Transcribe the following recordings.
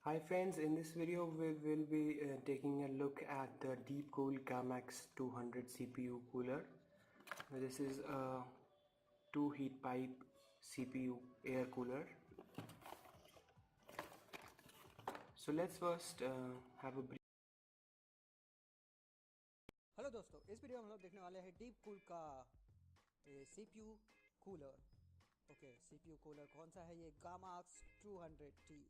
Hi friends, in this video we will be taking a look at the Deepcool Camax 200 CPU cooler. This is a 2 heat pipe CPU air cooler. So let's first have a brief. Hello दोस्तों, इस video में हम लोग देखने वाले हैं deep cool का CPU cooler. Okay, CPU cooler कौन सा है? ये गामाक्स 200T।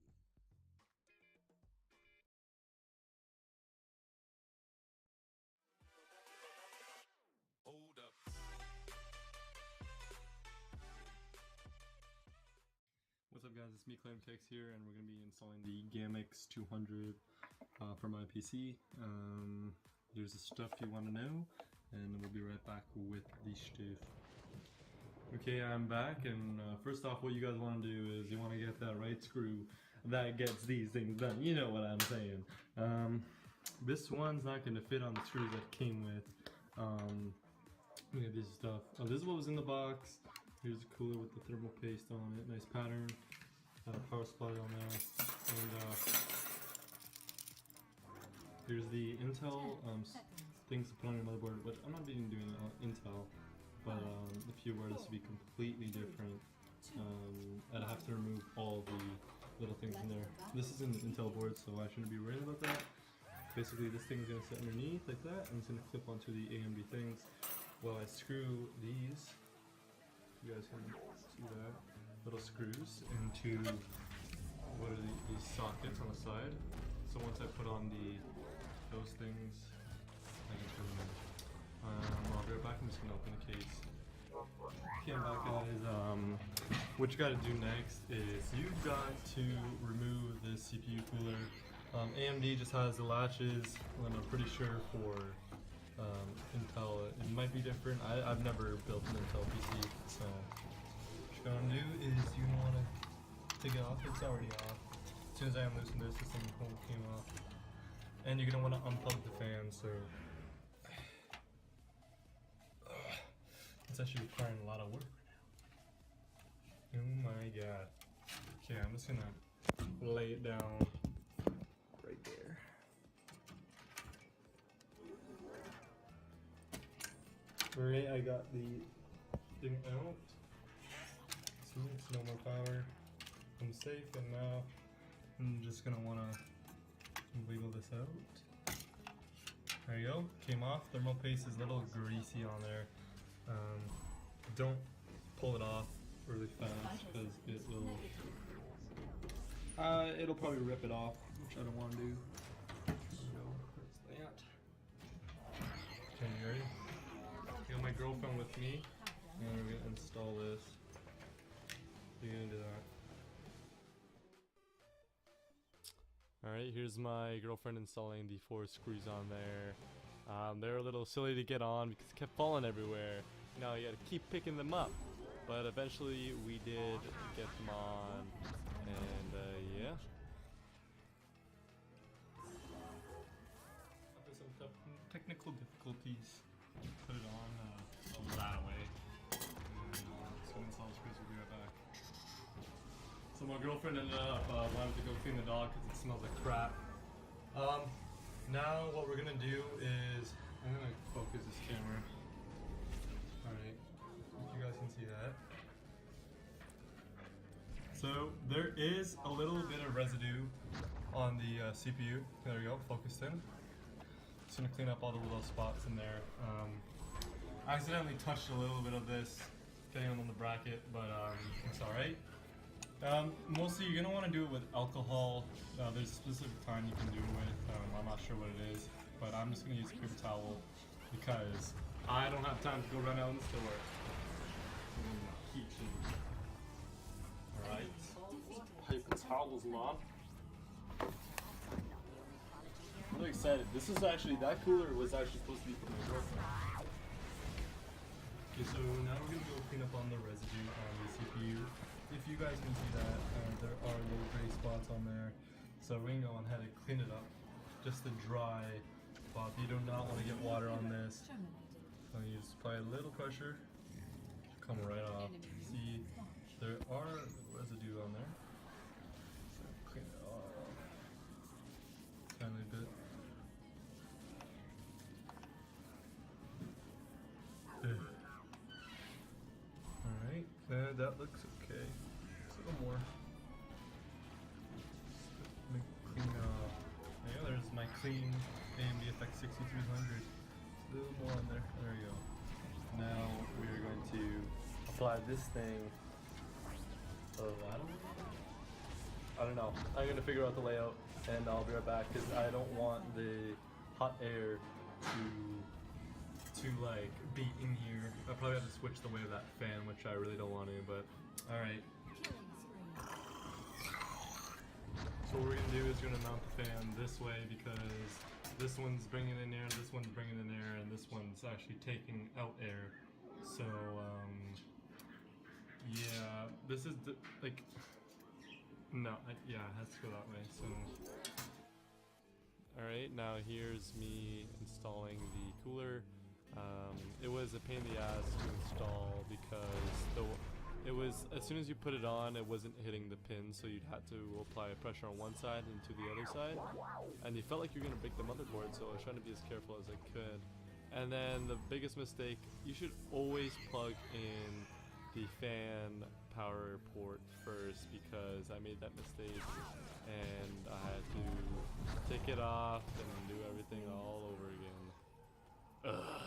What's up guys, it's me Tex here, and we're going to be installing the Gamix 200 for my PC. There's the stuff you want to know, and we'll be right back with the stuff. Okay, I'm back, and first off, what you guys want to do is you want to get that right screw that gets these things done. You know what I'm saying. This one's not going to fit on the screws that came with. Look at this stuff. Oh, this is what was in the box. Here's a cooler with the thermal paste on it. Nice pattern. Got a power supply on there. And here's the Intel things to put on your motherboard, which I'm not even doing Intel. But if you were, this would be completely different. I'd have to remove all the little things in there. This is an Intel board, so I shouldn't be worried about that. Basically, this thing is going to sit underneath like that, and it's going to clip onto the AMD things while I screw these. You guys can see that. Little screws into what are these sockets on the side. So once I put on those things, I can put them in. I'll be right back. I'm just gonna open the case. Okay, I'm back, guys. What you gotta do next is you've got to remove this CPU cooler. AMD just has the latches, and I'm pretty sure for Intel it might be different. I've never built an Intel PC, so what you're gonna do is you want to take it off. It's already off. As soon as I unloosen this, this thing came off. And you're gonna want to unplug the fan. So it's actually requiring a lot of work right now. Oh my god. Okay, I'm just gonna lay it down right there. Alright, I got the thing out. See, it's no more power. I'm safe, and now I'm just gonna wanna wiggle this out. There you go, came off. Thermal paste is a little greasy on there. Don't pull it off really fast because it'll probably rip it off, which I don't want to do. Okay, you ready? I got my girlfriend with me, and we're gonna install this. You're gonna do that. Alright, here's my girlfriend installing the 4 screws on there. They're a little silly to get on because it kept falling everywhere. Now you gotta keep picking them up. But eventually we did get them on, and yeah. After some technical difficulties, put it on that way. And so install the screws, we'll be right back. So my girlfriend ended up wanting to go clean the dog because it smells like crap. Now what we're gonna do is, I'm gonna focus this camera. Alright, you guys can see that. So there is a little bit of residue on the CPU. There we go, focused in. Just gonna clean up all the little spots in there. I accidentally touched a little bit of this getting on the bracket, but it's alright. Mostly you're gonna want to do it with alcohol. There's a specific time you can do it with. I'm not sure what it is, but I'm just gonna use a paper towel because I don't have time to go run out in the store. Alright. Paper towels, mom. I'm really excited. This is actually, that cooler was actually supposed to be for my girlfriend. Okay, so now we're gonna go clean up on the residue on the CPU. If you guys can see that, there are little gray spots on there. So we're gonna go ahead and clean it up. Just the dry spot. You do not want to get water on this. So you just apply a little pressure. Should come right off. See, there are residue on there. So clean it off. looks okay. Just a little more. Clean up. Yeah, there's my clean AMD FX 6300. A little more on there. There we go. Now we are going to apply this thing. Oh, I don't know. I'm gonna figure out the layout and I'll be right back because I don't want the hot air to like be in here. I probably have to switch the way of that fan, which I really don't want to, but alright. So what we're gonna do is we're gonna mount the fan this way because this one's bringing in air, this one's bringing in air, and this one's actually taking out air. So yeah, this is like no, yeah, it has to go that way. So all right, now here's me installing the cooler. It was a pain in the ass to install because it was, as soon as you put it on, it wasn't hitting the pin, so you'd have to apply pressure on one side and to the other side, and you felt like you're gonna break the motherboard, so I was trying to be as careful as I could. And then the biggest mistake, you should always plug in the fan power port first, because I made that mistake and I had to take it off and do everything all over again. Ugh.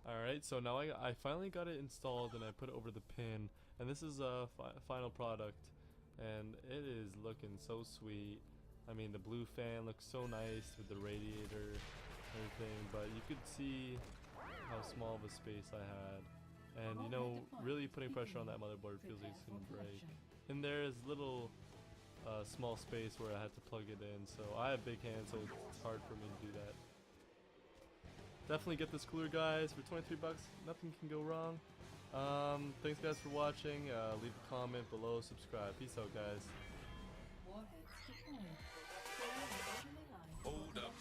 Alright, so now I finally got it installed and I put it over the pin, and this is a final product, and it is looking so sweet. I mean, the blue fan looks so nice with the radiator and everything, but you could see how small of a space I had, and you know, really putting pressure on that motherboard feels like it's gonna break. And there is little small space where I had to plug it in, so I have big hands, so it's hard for me to do that. Definitely get this cooler, guys, for 23 bucks. Nothing can go wrong. Thanks guys for watching. Leave a comment below, subscribe. Peace out, guys. Hold up.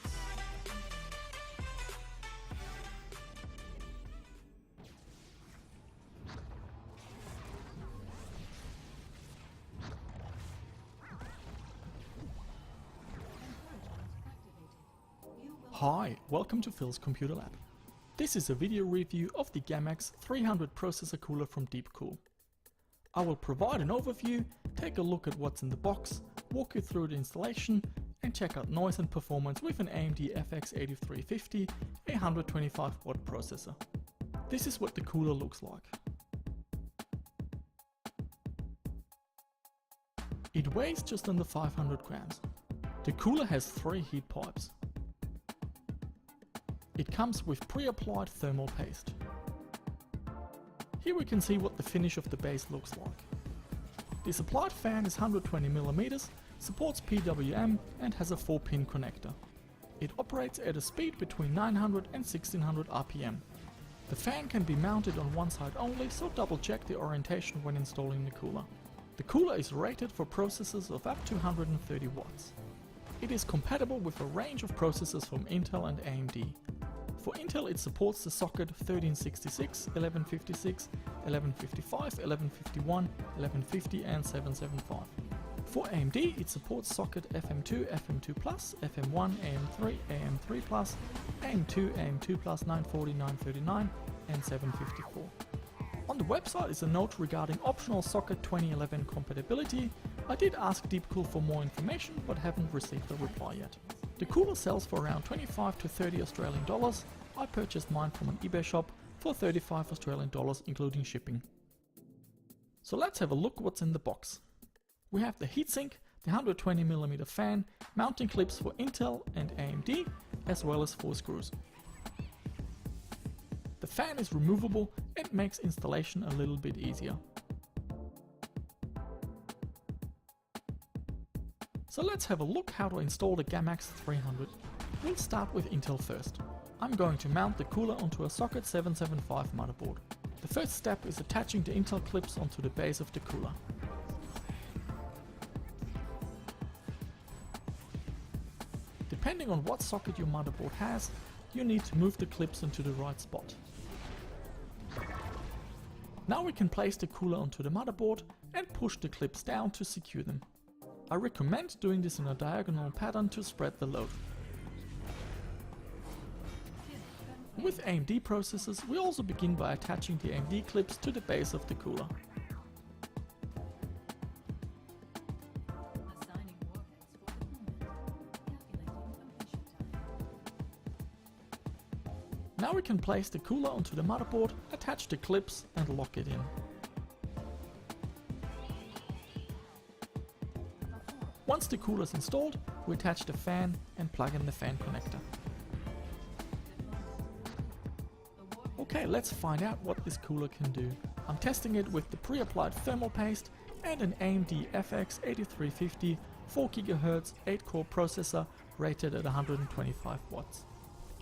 Hi, welcome to Phil's Computer Lab. This is a video review of the Gamax 300 processor cooler from Deepcool. I will provide an overview, take a look at what's in the box, walk you through the installation, and check out noise and performance with an AMD FX 8350, a 125 watt processor. This is what the cooler looks like. It weighs just under 500 grams. The cooler has 3 heat pipes. It comes with pre-applied thermal paste. Here we can see what the finish of the base looks like. The supplied fan is 120mm, supports PWM and has a 4-pin connector. It operates at a speed between 900 and 1600 RPM. The fan can be mounted on one side only, so double check the orientation when installing the cooler. The cooler is rated for processors of up to 130 watts. It is compatible with a range of processors from Intel and AMD. For Intel, it supports the socket 1366, 1156, 1155, 1151, 1150 and 775. For AMD, it supports socket FM2, FM2+, FM1, AM3, AM3+, AM2, AM2+, 940, 939 and 754. On the website is a note regarding optional socket 2011 compatibility. I did ask Deepcool for more information but haven't received a reply yet. The cooler sells for around 25 to 30 Australian dollars. I purchased mine from an eBay shop for 35 Australian dollars including shipping. So let's have a look what's in the box. We have the heatsink, the 120mm fan, mounting clips for Intel and AMD, as well as 4 screws. The fan is removable and makes installation a little bit easier. So let's have a look how to install the Gamax 300. We'll start with Intel first. I'm going to mount the cooler onto a socket 775 motherboard. The first step is attaching the Intel clips onto the base of the cooler. Depending on what socket your motherboard has, you need to move the clips into the right spot. Now we can place the cooler onto the motherboard and push the clips down to secure them. I recommend doing this in a diagonal pattern to spread the load. With AMD processors, we also begin by attaching the AMD clips to the base of the cooler. Assigning warheads for deployment. Calculating completion time. Now we can place the cooler onto the motherboard, attach the clips and lock it in. Once the cooler is installed, we attach the fan and plug in the fan connector. Okay, let's find out what this cooler can do. I'm testing it with the pre-applied thermal paste and an AMD FX 8350 4GHz 8-core processor rated at 125 watts.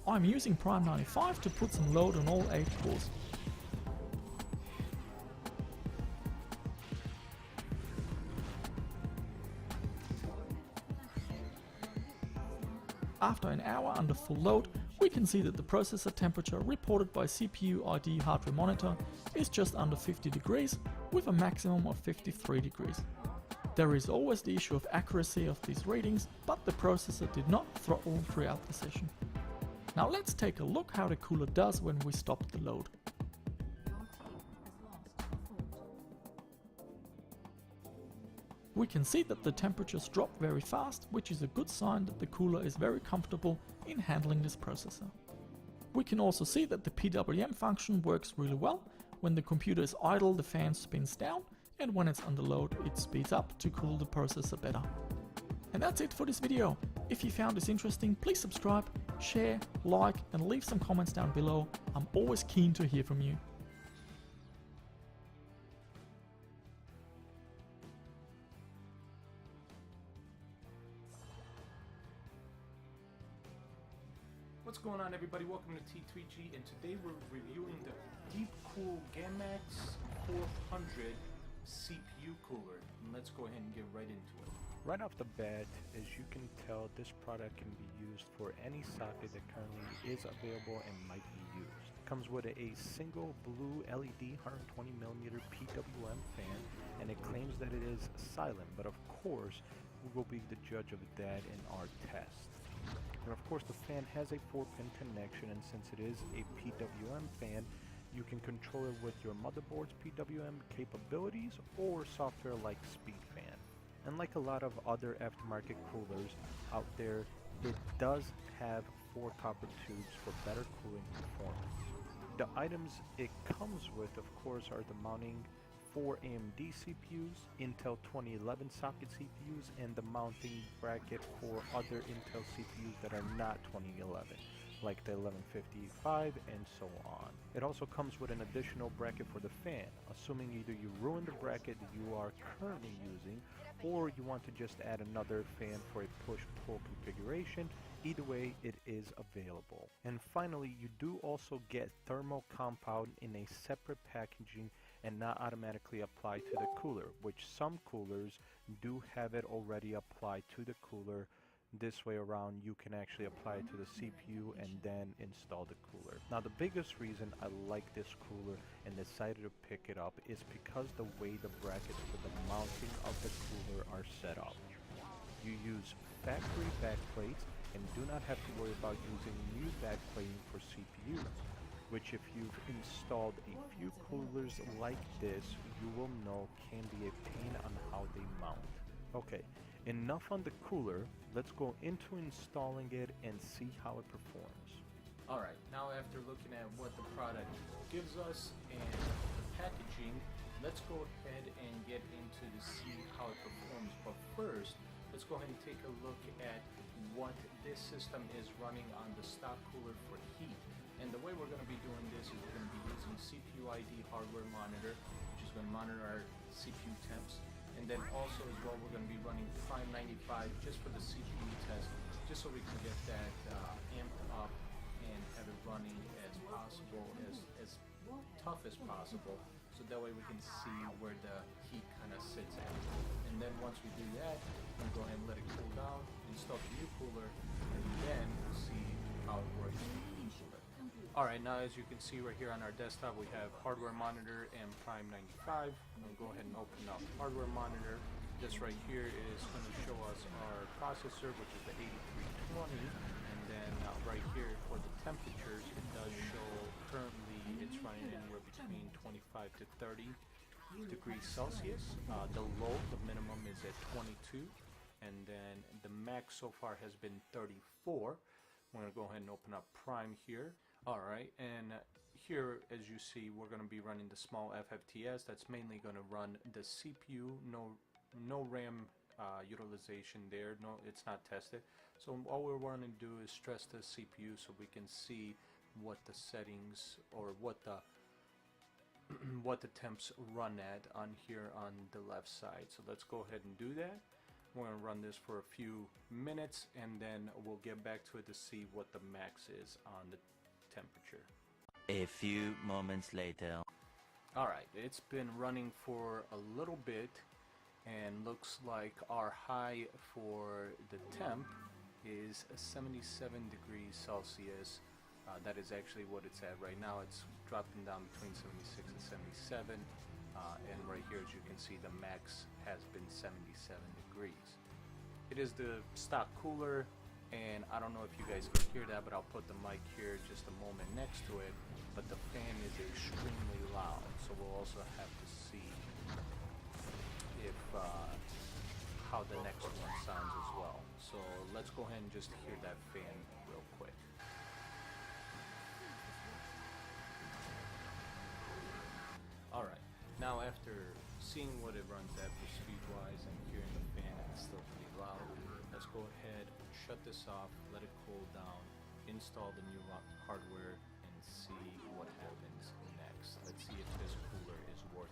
I'm using Prime 95 to put some load on all 8 cores. After an hour under full load, we can see that the processor temperature reported by CPU ID hardware monitor is just under 50 degrees with a maximum of 53 degrees. There is always the issue of accuracy of these readings, but the processor did not throttle throughout the session. Now let's take a look how the cooler does when we stop the load. Your team has lost the fort. We can see that the temperatures drop very fast, which is a good sign that the cooler is very comfortable in handling this processor. We can also see that the PWM function works really well. When the computer is idle, the fan spins down, and when it's under load, it speeds up to cool the processor better. And that's it for this video. If you found this interesting, please subscribe, share, like, and leave some comments down below. I'm always keen to hear from you. What's going on, everybody? Welcome to T3G, and today we're reviewing the Deepcool GAMAX 400 CPU cooler. And let's go ahead and get right into it. Right off the bat, as you can tell, this product can be used for any socket that currently is available and might be used. It comes with a single blue LED 120mm PWM fan, and it claims that it is silent, but of course we will be the judge of that in our test. And of course the fan has a 4-pin connection, and since it is a PWM fan, you can control it with your motherboard's PWM capabilities or software like SpeedFan. And like a lot of other aftermarket coolers out there, it does have 4 copper tubes for better cooling performance. The items it comes with, of course, are the mounting for AMD CPUs, Intel 2011 socket CPUs, and the mounting bracket for other Intel CPUs that are not 2011, like the 1155 and so on. It also comes with an additional bracket for the fan, assuming either you ruin the bracket that you are currently using, or you want to just add another fan for a push-pull configuration. Either way, it is available. And finally, you do also get thermal compound in a separate packaging and not automatically applied to the cooler, which some coolers do have it already applied to the cooler. This way around, you can actually apply it to the CPU and then install the cooler. Now, the biggest reason I like this cooler and decided to pick it up is because the way the brackets for the mounting of the cooler are set up. You use factory backplates and do not have to worry about using new backplating for CPUs, which if you've installed a few coolers like this, you will know can be a pain on how they mount. Okay, enough on the cooler, let's go into installing it and see how it performs. Alright, now after looking at what the product gives us and the packaging, let's go ahead and get into to see how it performs. But first, let's go ahead and take a look at what this system is running on the stock cooler for heat. And the way we're going to be doing this is we're going to be using CPU ID hardware monitor, which is going to monitor our CPU temps. And then also as well, we're going to be running Prime 95 just for the CPU test, just so we can get that amped up and have it running as possible, as tough as possible, so that way we can see where the heat kind of sits at. And then once we do that, we'll go ahead and let it cool down, install the new cooler, and then see how it works in the heat cooler. Alright, now as you can see right here on our desktop, we have hardware monitor and Prime 95. We'll go ahead and open up hardware monitor. This right here is going to show us our processor, which is the 8320, and then then right here for the temperatures, it does show currently it's running anywhere between 25 to 30 degrees Celsius. The low, the minimum is at 22, and then the max so far has been 34. I'm going to go ahead and open up Prime here. Alright, and here as you see we're going to be running the small FFTS. That's mainly going to run the CPU, no RAM utilization there, no, it's not tested. So all we're wanting to do is stress the CPU so we can see what the settings or what the what the temps run at on here on the left side. So let's go ahead and do that. We're going to run this for a few minutes and then we'll get back to it to see what the max is on the temperature. A few moments later. Alright, it's been running for a little bit and looks like our high for the temp is 77 degrees Celsius. That is actually what it's at right now. It's dropping down between 76 and 77, and right here as you can see the max has been 77 degrees. It is the stock cooler, and I don't know if you guys can hear that, but I'll put the mic here just a moment next to it, but the fan is extremely loud, so we'll also have to see if how the next one sounds as well. So let's go ahead and just hear that fan real quick. Alright, now after seeing what it runs at for speed-wise and hearing the fan, it's still pretty loud. Let's go ahead, shut this off, let it cool down, install the new hardware, and see what happens next. Let's see if this cooler is worth